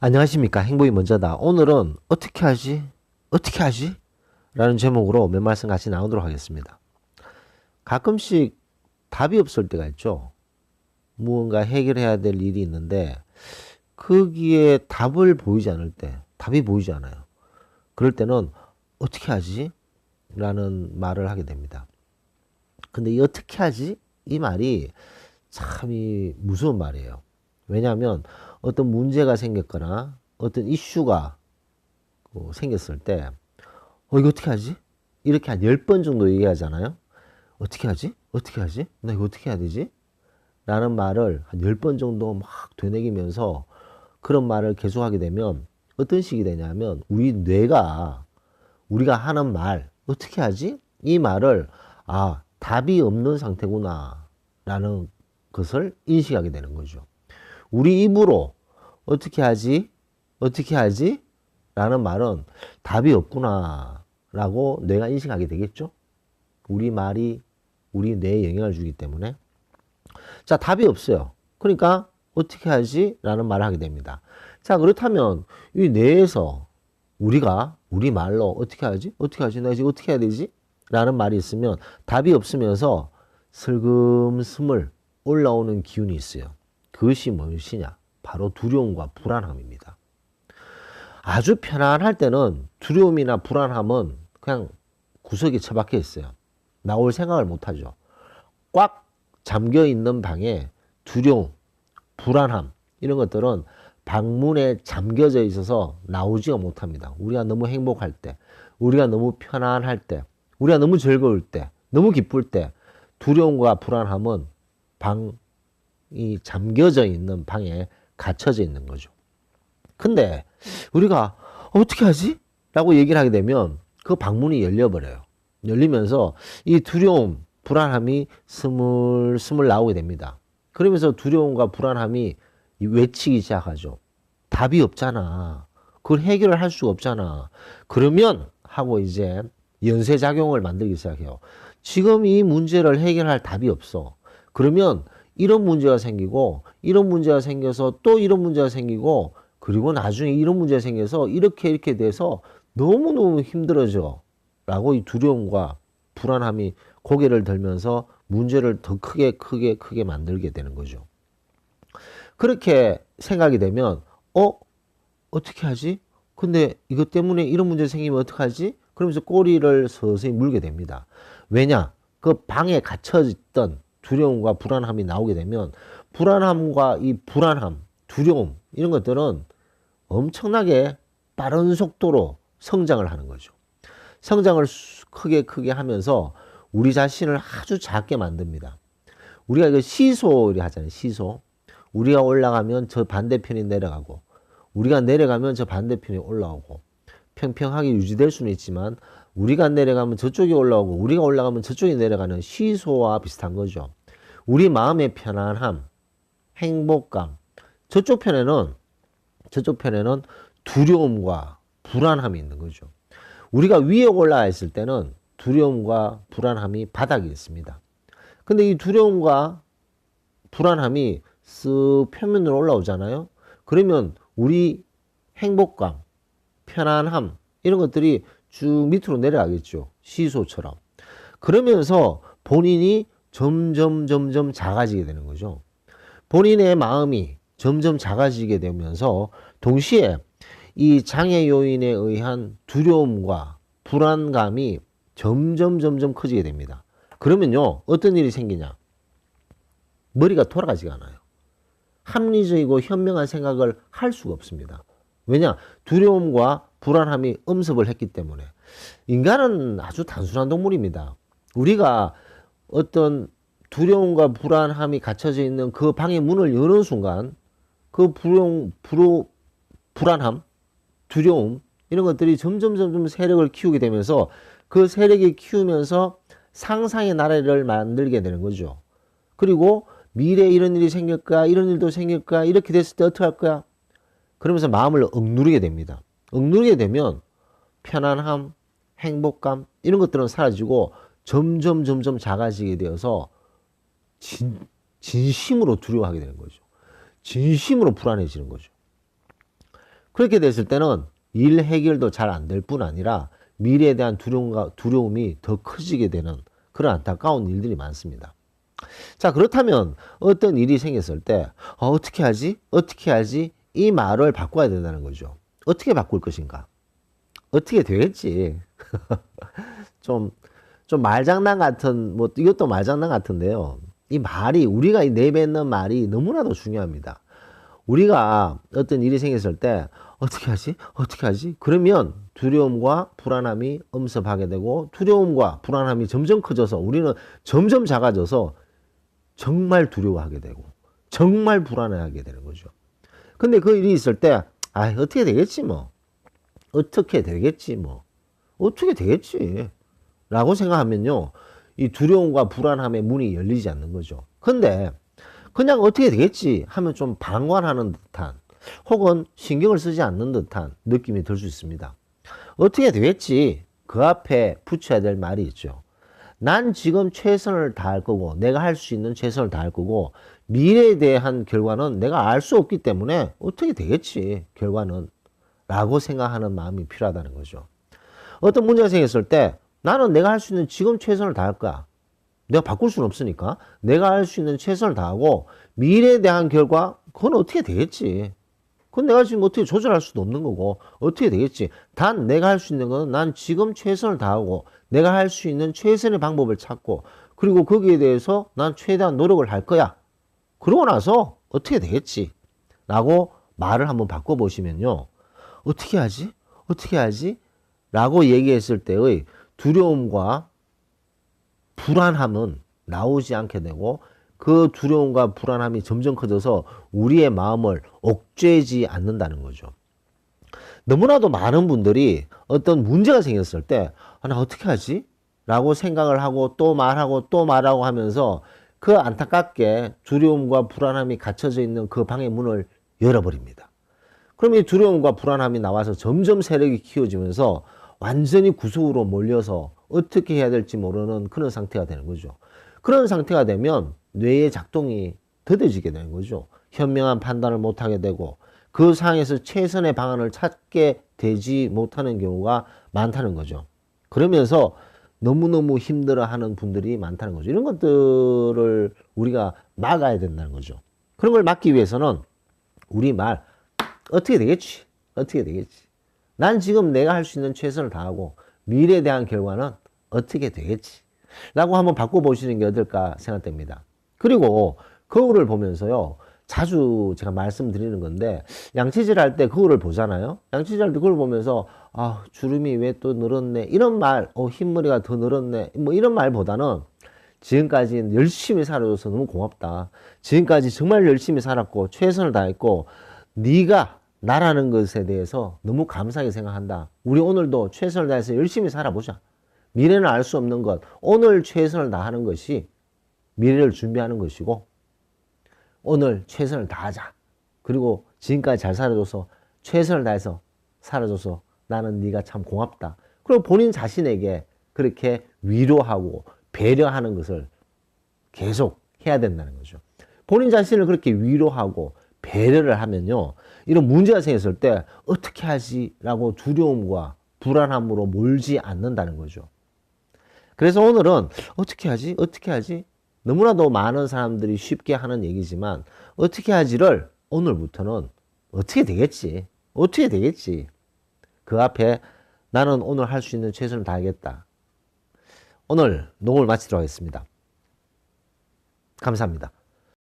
안녕하십니까. 행복이 먼저다. 오늘은 어떻게 하지? 어떻게 하지? 라는 제목으로 몇 말씀 같이 나누도록 하겠습니다. 가끔씩 답이 없을 때가 있죠. 무언가 해결해야 될 일이 있는데 거기에 답을 보이지 않을 때, 답이 보이지 않아요. 그럴 때는 어떻게 하지? 라는 말을 하게 됩니다. 근데 이 어떻게 하지? 이 말이 참 무서운 말이에요. 왜냐하면 어떤 문제가 생겼거나 어떤 이슈가 생겼을 때 이거 어떻게 하지? 이렇게 한 10번 정도 얘기하잖아요. 어떻게 하지? 어떻게 하지? 나 이거 어떻게 해야 되지? 라는 말을 한 10번 정도 막 되뇌기면서 그런 말을 계속하게 되면 어떤 식이 되냐면 우리 뇌가 우리가 하는 말 어떻게 하지? 이 말을 답이 없는 상태구나 라는 것을 인식하게 되는 거죠. 우리 입으로 어떻게 하지? 어떻게 하지? 라는 말은 답이 없구나 라고 뇌가 인식하게 되겠죠. 우리 말이 우리 뇌에 영향을 주기 때문에. 자, 답이 없어요. 그러니까 어떻게 하지? 라는 말을 하게 됩니다. 자, 그렇다면 이 뇌에서 우리가 우리 말로 어떻게 하지? 어떻게 하지? 나 지금 어떻게 해야 되지? 라는 말이 있으면 답이 없으면서 슬금스물 올라오는 기운이 있어요. 그것이 무엇이냐? 바로 두려움과 불안함입니다. 아주 편안할 때는 두려움이나 불안함은 그냥 구석에 처박혀 있어요. 나올 생각을 못 하죠. 꽉 잠겨 있는 방에 두려움, 불안함 이런 것들은 방문에 잠겨져 있어서 나오지가 못합니다. 우리가 너무 행복할 때, 우리가 너무 편안할 때, 우리가 너무 즐거울 때, 너무 기쁠 때 두려움과 불안함은 방이 잠겨져 있는 방에 갇혀져 있는 거죠. 근데 우리가 어떻게 하지? 라고 얘기를 하게 되면 그 방문이 열려버려요. 열리면서 이 두려움, 불안함이 스물스물 나오게 됩니다. 그러면서 두려움과 불안함이 외치기 시작하죠. 답이 없잖아. 그걸 해결을 할 수가 없잖아. 그러면 하고 이제 연쇄작용을 만들기 시작해요. 지금 이 문제를 해결할 답이 없어. 그러면 이런 문제가 생기고 이런 문제가 생겨서 또 이런 문제가 생기고 그리고 나중에 이런 문제가 생겨서 이렇게 돼서 너무너무 힘들어져 라고 이 두려움과 불안함이 고개를 들면서 문제를 더 크게 만들게 되는 거죠. 그렇게 생각이 되면 어떻게 하지? 근데 이것 때문에 이런 문제 생기면 어떡하지? 그러면서 꼬리를 서서히 물게 됩니다. 왜냐? 그 방에 갇혀있던 두려움과 불안함이 나오게 되면 불안함과 이 불안함, 두려움 이런 것들은 엄청나게 빠른 속도로 성장을 하는 거죠. 성장을 크게 하면서 우리 자신을 아주 작게 만듭니다. 우리가 이거 시소를 하잖아요. 시소. 우리가 올라가면 저 반대편이 내려가고 우리가 내려가면 저 반대편이 올라오고 평평하게 유지될 수는 있지만 우리가 내려가면 저쪽이 올라오고 우리가 올라가면 저쪽이 내려가는 시소와 비슷한 거죠. 우리 마음의 편안함, 행복감 저쪽 편에는 두려움과 불안함이 있는 거죠. 우리가 위에 올라가 있을 때는 두려움과 불안함이 바닥에 있습니다. 근데 이 두려움과 불안함이 쓱 표면으로 올라오잖아요. 그러면 우리 행복감, 편안함 이런 것들이 쭉 밑으로 내려가겠죠. 시소처럼. 그러면서 본인이 점점 작아지게 되는 거죠. 본인의 마음이 점점 작아지게 되면서 동시에 이 장애 요인에 의한 두려움과 불안감이 점점 커지게 됩니다. 그러면요, 어떤 일이 생기냐? 머리가 돌아가지가 않아요. 합리적이고 현명한 생각을 할 수가 없습니다. 왜냐? 두려움과 불안함이 엄습을 했기 때문에. 인간은 아주 단순한 동물입니다. 우리가 어떤 두려움과 불안함이 갇혀져 있는 그 방의 문을 여는 순간 그 불안함, 두려움 이런 것들이 점점 세력을 키우게 되면서 그 세력이 키우면서 상상의 나래를 만들게 되는 거죠. 그리고 미래에 이런 일이 생길까? 이런 일도 생길까? 이렇게 됐을 때 어떻게 할 거야? 그러면서 마음을 억누르게 됩니다. 억누르게 되면 편안함, 행복감 이런 것들은 사라지고 점점 작아지게 되어서 진심으로 두려워하게 되는 거죠. 진심으로 불안해지는 거죠. 그렇게 됐을 때는 일 해결도 잘 안 될 뿐 아니라 미래에 대한 두려움이 더 커지게 되는 그런 안타까운 일들이 많습니다. 자, 그렇다면 어떤 일이 생겼을 때 어떻게 하지? 어떻게 하지? 이 말을 바꿔야 된다는 거죠. 어떻게 바꿀 것인가? 어떻게 되겠지? 좀, 좀 말장난 같은, 뭐, 이것도 말장난 같은데요. 이 말이, 우리가 내뱉는 말이 너무나도 중요합니다. 우리가 어떤 일이 생겼을 때, 어떻게 하지? 어떻게 하지? 그러면 두려움과 불안함이 엄습하게 되고, 두려움과 불안함이 점점 커져서 우리는 점점 작아져서 정말 두려워하게 되고, 정말 불안해하게 되는 거죠. 근데 그 일이 있을 때, 어떻게 되겠지, 뭐. 어떻게 되겠지, 뭐. 어떻게 되겠지. 라고 생각하면요. 이 두려움과 불안함의 문이 열리지 않는 거죠. 근데 그냥 어떻게 되겠지 하면 좀 방관하는 듯한 혹은 신경을 쓰지 않는 듯한 느낌이 들 수 있습니다. 어떻게 되겠지? 그 앞에 붙여야 될 말이 있죠. 난 지금 최선을 다할 거고 내가 할 수 있는 최선을 다할 거고 미래에 대한 결과는 내가 알 수 없기 때문에 어떻게 되겠지 결과는 라고 생각하는 마음이 필요하다는 거죠. 어떤 문제가 생겼을 때 나는 내가 할 수 있는 지금 최선을 다할 거야. 내가 바꿀 수는 없으니까 내가 할 수 있는 최선을 다하고 미래에 대한 결과 그건 어떻게 되겠지. 그건 내가 지금 어떻게 조절할 수도 없는 거고 어떻게 되겠지. 단 내가 할 수 있는 건 난 지금 최선을 다하고 내가 할 수 있는 최선의 방법을 찾고 그리고 거기에 대해서 난 최대한 노력을 할 거야. 그러고 나서 어떻게 되겠지 라고 말을 한번 바꿔보시면요. 어떻게 하지? 어떻게 하지? 라고 얘기했을 때의 두려움과 불안함은 나오지 않게 되고 그 두려움과 불안함이 점점 커져서 우리의 마음을 옥죄지 않는다는 거죠. 너무나도 많은 분들이 어떤 문제가 생겼을 때 나 어떻게 하지? 라고 생각을 하고 또 말하고 또 말하고 하면서 그 안타깝게 두려움과 불안함이 갇혀져 있는 그 방의 문을 열어버립니다. 그럼 이 두려움과 불안함이 나와서 점점 세력이 키워지면서 완전히 구석으로 몰려서 어떻게 해야 될지 모르는 그런 상태가 되는 거죠. 그런 상태가 되면 뇌의 작동이 더뎌지게 되는 거죠. 현명한 판단을 못하게 되고 그 상황에서 최선의 방안을 찾게 되지 못하는 경우가 많다는 거죠. 그러면서 너무너무 힘들어하는 분들이 많다는 거죠. 이런 것들을 우리가 막아야 된다는 거죠. 그런 걸 막기 위해서는 우리 말 어떻게 되겠지? 어떻게 되겠지? 난 지금 내가 할 수 있는 최선을 다하고 미래에 대한 결과는 어떻게 되겠지? 라고 한번 바꿔보시는 게 어떨까 생각됩니다. 그리고 거울을 보면서요. 자주 제가 말씀드리는 건데 양치질 할 때 거울을 보잖아요. 양치질 할 때 거울 보면서 주름이 왜 또 늘었네. 이런 말, 흰머리가 더 늘었네. 뭐 이런 말보다는 지금까지 열심히 살아줘서 너무 고맙다. 지금까지 정말 열심히 살았고 최선을 다했고 네가 나라는 것에 대해서 너무 감사하게 생각한다. 우리 오늘도 최선을 다해서 열심히 살아보자. 미래는 알 수 없는 것. 오늘 최선을 다하는 것이 미래를 준비하는 것이고 오늘 최선을 다하자. 그리고 지금까지 잘 살아줘서 최선을 다해서 살아줘서 나는 네가 참 고맙다. 그리고 본인 자신에게 그렇게 위로하고 배려하는 것을 계속 해야 된다는 거죠. 본인 자신을 그렇게 위로하고 배려를 하면요. 이런 문제가 생겼을 때 어떻게 하지? 라고 두려움과 불안함으로 몰지 않는다는 거죠. 그래서 오늘은 어떻게 하지? 어떻게 하지? 너무나도 많은 사람들이 쉽게 하는 얘기지만 어떻게 하지를 오늘부터는 어떻게 되겠지? 어떻게 되겠지? 그 앞에 나는 오늘 할 수 있는 최선을 다하겠다. 오늘 녹음을 마치도록 하겠습니다. 감사합니다.